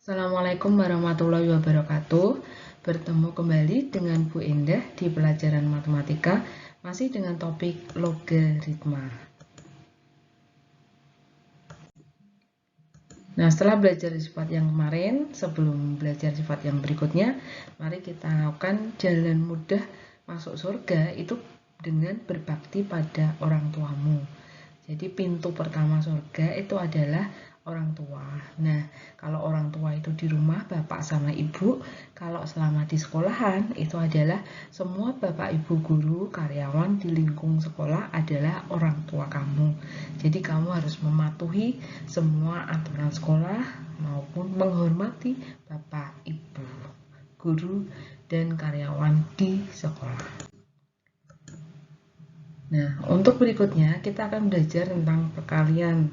Assalamualaikum warahmatullahi wabarakatuh. Bertemu kembali dengan Bu Endah di pelajaran matematika, masih dengan topik logaritma. Nah, setelah belajar sifat yang kemarin, sebelum belajar sifat yang berikutnya, mari kita lakukan jalan mudah masuk surga itu dengan berbakti pada orang tuamu. Jadi pintu pertama surga itu adalah orang tua. Nah, kalau orang tua itu di rumah, bapak sama ibu. Kalau selama di sekolahan, itu adalah semua bapak ibu guru, karyawan di lingkung sekolah adalah orang tua kamu. Jadi kamu harus mematuhi semua aturan sekolah maupun menghormati bapak ibu guru dan karyawan di sekolah. Nah, untuk berikutnya kita akan belajar tentang perkalian.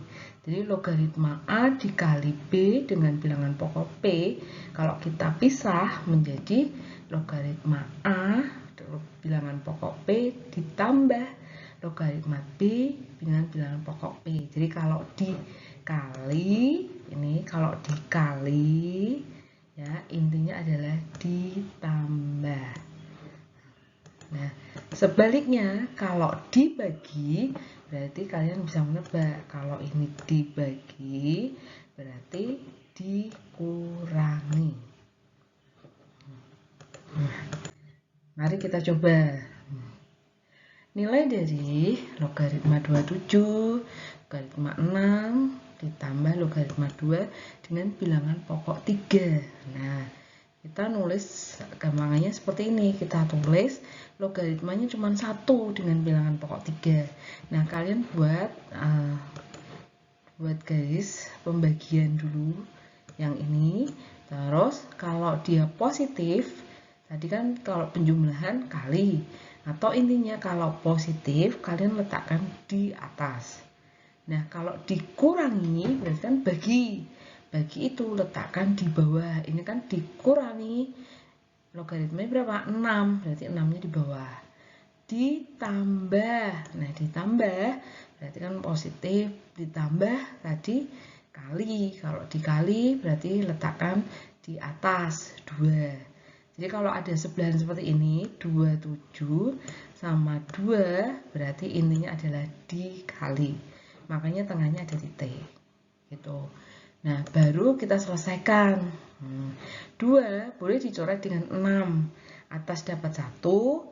Jadi logaritma A dikali B dengan bilangan pokok P, kalau kita pisah menjadi logaritma A bilangan pokok P ditambah logaritma B dengan bilangan pokok P. Jadi kalau dikali, kalau dikali ya intinya adalah ditambah. Nah, sebaliknya kalau dibagi berarti kalian bisa menebak. Kalau ini dibagi berarti dikurangi. Nah, mari kita coba. Nilai dari logaritma 27, logaritma 6 ditambah logaritma 2 dengan bilangan pokok 3. Nah, kita nulis gampangannya seperti ini. Kita tulis logaritmanya cuma 1 dengan bilangan pokok 3. Nah, kalian buat garis pembagian dulu yang ini. Terus kalau dia positif, tadi kan kalau penjumlahan kali, atau intinya kalau positif kalian letakkan di atas. Nah, kalau dikurangi berarti kan bagi itu letakkan di bawah. Ini kan dikurangi logaritmanya berapa? 6, berarti 6-nya di bawah. Ditambah, nah ditambah berarti kan positif, ditambah tadi kali. Kalau dikali berarti letakkan di atas 2. Jadi kalau ada sebelahan seperti ini, 27 sama 2 berarti intinya adalah dikali. Makanya tengahnya ada titik. Gitu. Nah, baru kita selesaikan. 2 boleh dicoret dengan 6. Atas dapat 1,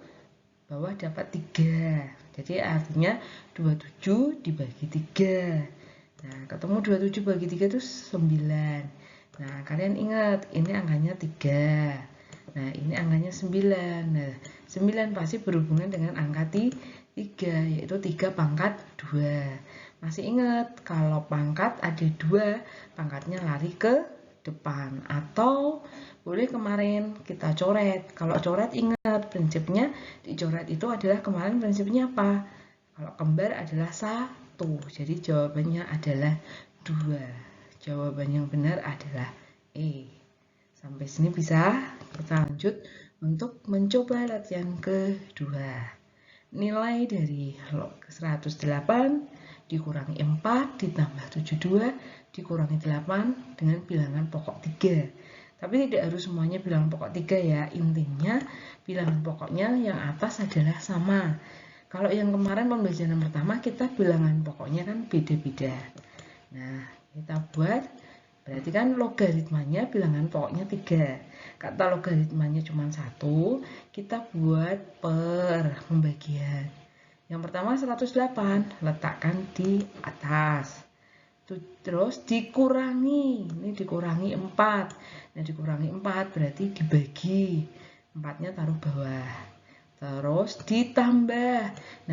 bawah dapat 3. Jadi artinya 27 dibagi 3. Nah, ketemu 27 bagi 3 itu 9. Nah, kalian ingat, ini angkanya 3. Nah, ini angkanya 9. Nah, 9 pasti berhubungan dengan angka 3, yaitu 3 pangkat 2. Masih ingat, kalau pangkat ada 2, pangkatnya lari ke depan. Atau boleh kemarin kita coret. Kalau coret ingat, prinsipnya dicoret itu adalah kemarin prinsipnya apa? Kalau kembar adalah 1. Jadi jawabannya adalah 2. Jawaban yang benar adalah E. Sampai sini bisa. Kita lanjut untuk mencoba latihan kedua. Nilai dari 108 dikurangi 4 ditambah 72 dikurangi 8 dengan bilangan pokok 3. Tapi tidak harus semuanya bilangan pokok 3 ya. Intinya bilangan pokoknya yang atas adalah sama. Kalau yang kemarin pembelajaran pertama kita bilangan pokoknya kan beda-beda. Nah, kita buat berarti kan logaritmanya bilangan pokoknya 3. Kata logaritmanya cuma 1, kita buat per pembagian. Yang pertama 108, letakkan di atas. Terus dikurangi, ini dikurangi 4. Nah, dikurangi 4 berarti dibagi. 4-nya taruh bawah. Terus ditambah.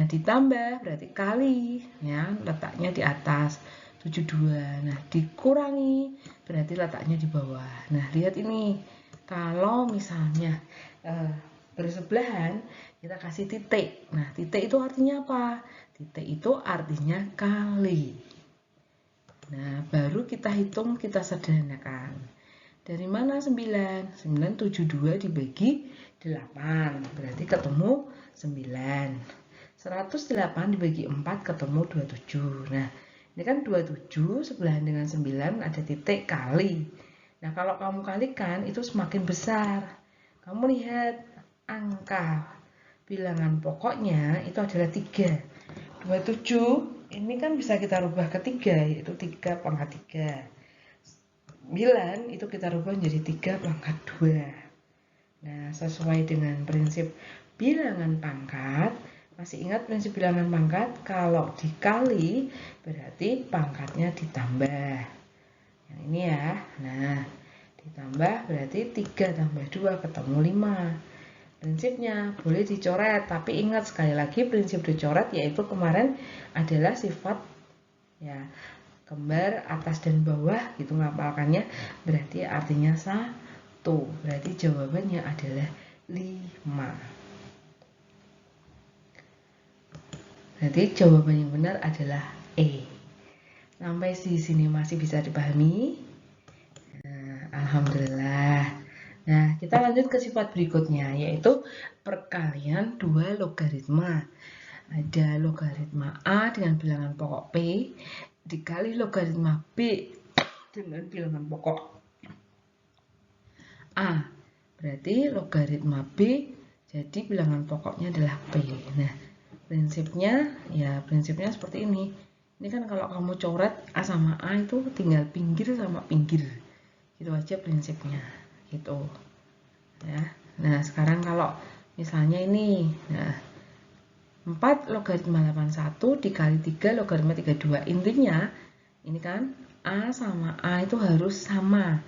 Nah, ditambah berarti kali, ya, letaknya di atas. 72. Nah, dikurangi berarti letaknya di bawah. Nah, lihat ini. Kalau misalnya bersebelahan, kita kasih titik. Nah, titik itu artinya apa? Titik itu artinya kali. Nah, baru kita hitung, kita sederhanakan. Dari mana 9? 972 dibagi 8. Berarti ketemu 9. 108 dibagi 4 ketemu 27. Nah, ini kan 27 sebelahan dengan 9 ada titik kali. Nah, kalau kamu kalikan itu semakin besar. Kamu lihat angka bilangan pokoknya itu adalah 3. 27 ini kan bisa kita rubah ke 3, yaitu 3 pangkat 3. 9 itu kita rubah menjadi 3 pangkat 2. Nah, sesuai dengan prinsip bilangan pangkat, masih ingat prinsip bilangan pangkat? Kalau dikali berarti pangkatnya ditambah. Yang ini ya. Nah, ditambah berarti 3 tambah 2 ketemu 5. Prinsipnya boleh dicoret, tapi ingat sekali lagi prinsip dicoret yaitu kemarin adalah sifat ya kembar atas dan bawah gitu ngapalkannya, berarti artinya 1. Berarti jawabannya adalah 5. Berarti jawaban yang benar adalah E. Sampai di sini masih bisa dipahami? Nah, alhamdulillah. Nah, kita lanjut ke sifat berikutnya, yaitu perkalian 2 logaritma. Ada logaritma A dengan bilangan pokok P dikali logaritma B dengan bilangan pokok A. Berarti logaritma B jadi bilangan pokoknya adalah P. Nah, prinsipnya seperti ini. Ini kan kalau kamu coret A sama A itu tinggal pinggir sama pinggir. Gitu aja prinsipnya. Gitu. Ya. Nah, sekarang kalau misalnya ini, nah 4 logaritma 81 dikali 3 logaritma 32. Intinya, ini kan A sama A itu harus sama.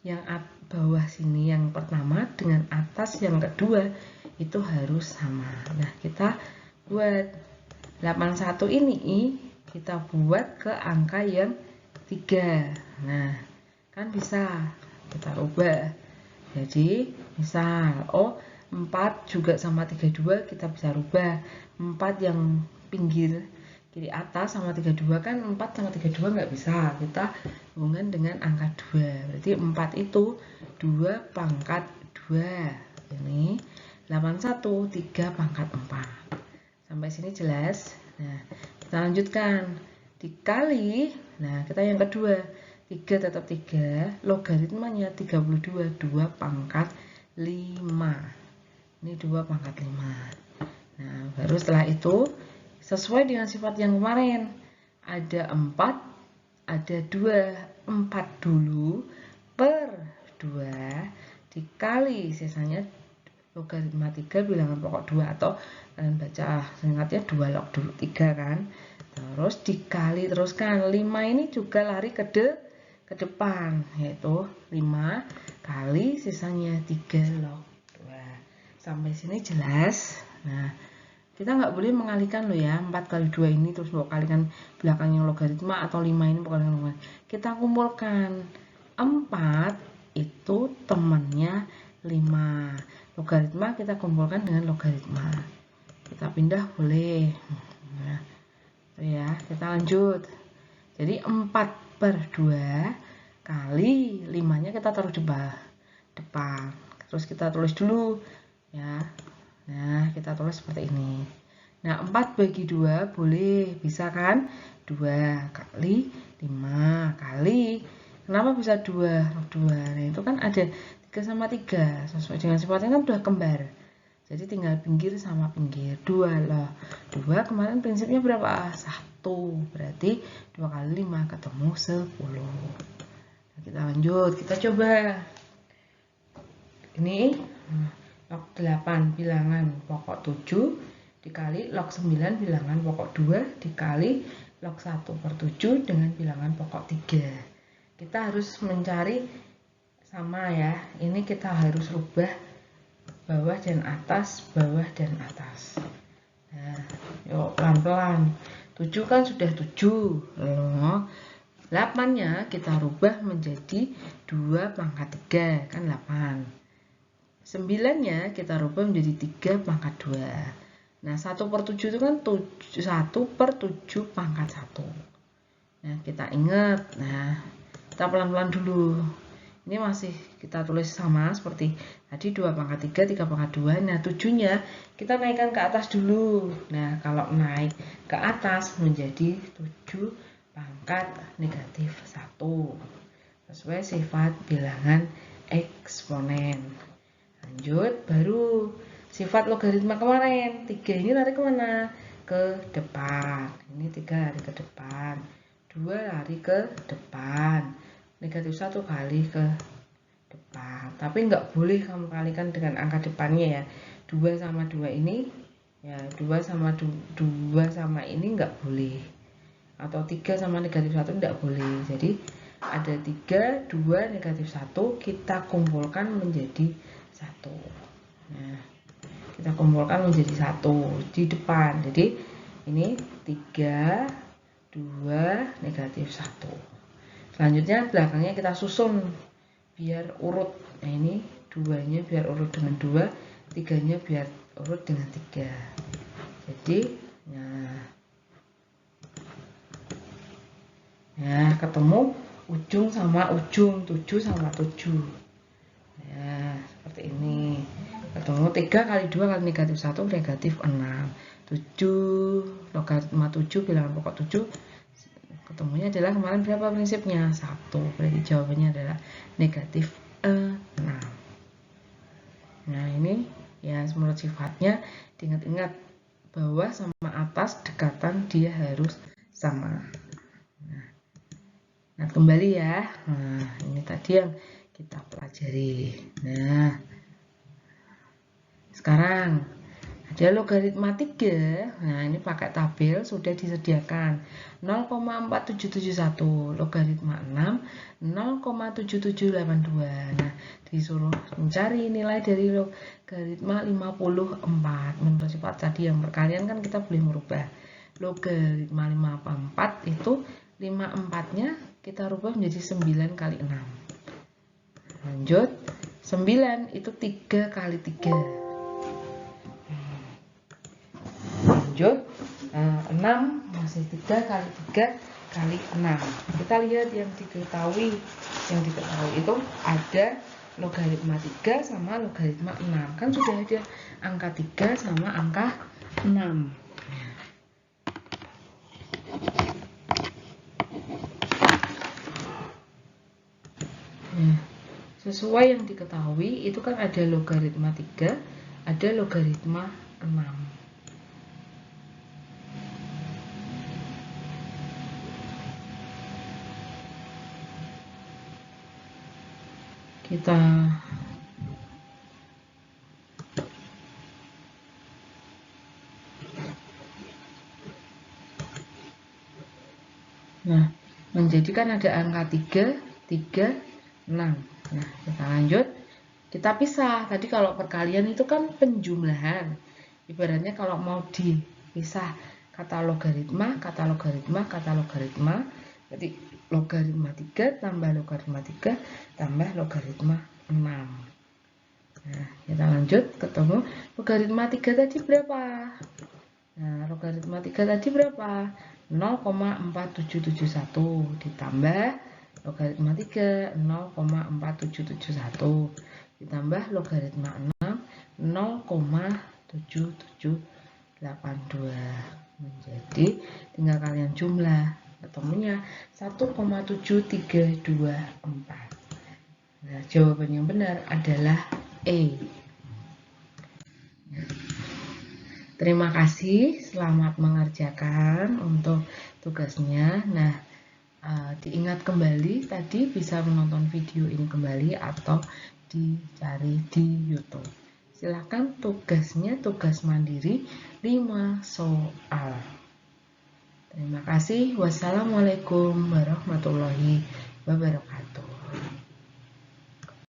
Yang bawah sini yang pertama dengan atas yang kedua itu harus sama. Nah, kita buat 81 ini kita buat ke angka yang 3. Nah, kan bisa kita rubah. Jadi, misal 4 juga sama 32 kita bisa rubah. 4 yang pinggir kiri atas sama 32 kan 4 sama 32 nggak bisa. Kita hubungan dengan angka 2. Berarti 4 itu 2 pangkat 2. Ini 81 3 pangkat 4. Sampai sini jelas. Nah, kita lanjutkan. Dikali, nah kita yang kedua. 3 tetap 3, logaritmanya 32, 2 pangkat 5. Ini 2 pangkat 5. Nah, baru setelah itu, sesuai dengan sifat yang kemarin, ada 4, ada 2, 4 dulu, per 2, dikali sisanya logaritma 3 bilangan pokok 2, atau kalian baca singkatnya 2 log dulu 3 kan. Terus dikali teruskan, 5 ini juga lari ke depan, yaitu 5 kali sisanya 3 log 2. Sampai sini jelas. Nah, kita nggak boleh mengalihkan loh ya, 4 kali 2 ini terus mau kalikan belakangnya logaritma, atau 5 ini bukan logaritma. Kita kumpulkan 4 itu temannya 5. Logaritma kita kumpulkan dengan logaritma. Kita pindah boleh. Nah, ya, kita lanjut. Jadi 4 per 2 kali 5-nya kita taruh depan. Terus kita tulis dulu ya. Nah, kita tulis seperti ini. Nah, 4 bagi 2 boleh, bisa kan? 2 kali 5 kali. Kenapa bisa 2? 2. Nah, itu kan ada 3 sama 3. Sesuai dengan sifatnya kan udah kembar. Jadi tinggal pinggir sama pinggir. 2 loh. 2 kemarin prinsipnya berapa? 1. Berarti 2 kali 5 ketemu 10. Nah, kita lanjut. Kita coba. Ini log 8 bilangan pokok 7 dikali log 9 bilangan pokok 2 dikali log 1 per 7 dengan bilangan pokok 3. Kita harus mencari sama ya. Ini kita harus rubah bawah dan atas, bawah dan atas. Nah, yuk pelan-pelan. 7 kan sudah 7. 8-nya kita rubah menjadi 2 pangkat 3, kan 8. 9-nya kita rubah menjadi 3 pangkat 2. Nah, 1 per 7 itu kan 1 per 7 pangkat 1. Nah, kita ingat. Nah, kita pelan-pelan dulu. Ini masih kita tulis sama seperti tadi 2 pangkat 3, 3 pangkat 2. Nah, 7-nya kita naikkan ke atas dulu. Nah, kalau naik ke atas menjadi 7 pangkat negatif 1. sesuai sifat bilangan eksponen. Lanjut, baru sifat logaritma kemarin. 3 ini lari kemana? Ke depan. Ini 3 lari ke depan. 2 lari ke depan. Negatif 1 kali ke depan. Tapi nggak boleh kamu kalikan dengan angka depannya ya. 2 sama 2 ini, ya 2 sama 2 sama ini nggak boleh. Atau 3 sama negatif 1 nggak boleh. Jadi ada 3, 2, negatif 1, kita kumpulkan menjadi 1. Nah, kita kumpulkan menjadi 1 di depan. Jadi ini 3, 2, negatif 1. Selanjutnya belakangnya kita susun biar urut. Nah, ini 2-nya biar urut dengan 2, 3-nya biar urut dengan 3. Jadi nah, ketemu ujung sama ujung, 7 sama 7. Ya, seperti ini. Ketemu 3 kali 2 kali negatif 1, negatif 6. 7, logaritma 7, bilangan pokok 7. Ketemunya adalah kemarin berapa prinsipnya? 1. Berarti jawabannya adalah negatif 6. Nah, ini ya menurut sifatnya diingat-ingat bawah sama atas dekatan dia harus sama. Nah, kembali ya. Nah, ini tadi yang kita pelajari. Nah, sekarang ada logaritma 3. Nah, ini pakai tabel sudah disediakan. 0,4771. Logaritma 6, 0,7782. Nah, disuruh mencari nilai dari logaritma 54. Menurut sifat tadi yang perkalian kan kita boleh merubah. Logaritma 54 itu 54-nya kita rubah menjadi 9 kali 6. Lanjut, 9 itu 3 kali 3. Lanjut, 6 masih 3 kali 3 kali 6. Kita lihat yang diketahui. Yang diketahui itu ada logaritma 3 sama logaritma 6. Kan sudah ada angka 3 sama angka 6. Sesuai yang diketahui itu kan ada logaritma 3, ada logaritma 6. Nah, menjadikan ada angka 3, 3, 6. Nah, kita lanjut. Kita pisah. Tadi kalau perkalian itu kan penjumlahan. Ibaratnya kalau mau dipisah kata logaritma, kata logaritma, kata logaritma. Jadi logaritma 3 tambah logaritma 3 tambah logaritma 6. Nah, kita lanjut. Ketemu logaritma 3 tadi berapa? Nah, logaritma 3 tadi berapa? 0,4771 ditambah logaritma 3 0,4771 ditambah logaritma 6 0,7782. Menjadi tinggal kalian jumlah, ketemunya 1,7324. Nah, jawaban yang benar adalah E. Terima kasih, selamat mengerjakan untuk tugasnya. Nah, diingat kembali tadi bisa menonton video ini kembali atau dicari di YouTube. Silakan tugasnya tugas mandiri 5 soal. Terima kasih. Wassalamualaikum warahmatullahi wabarakatuh.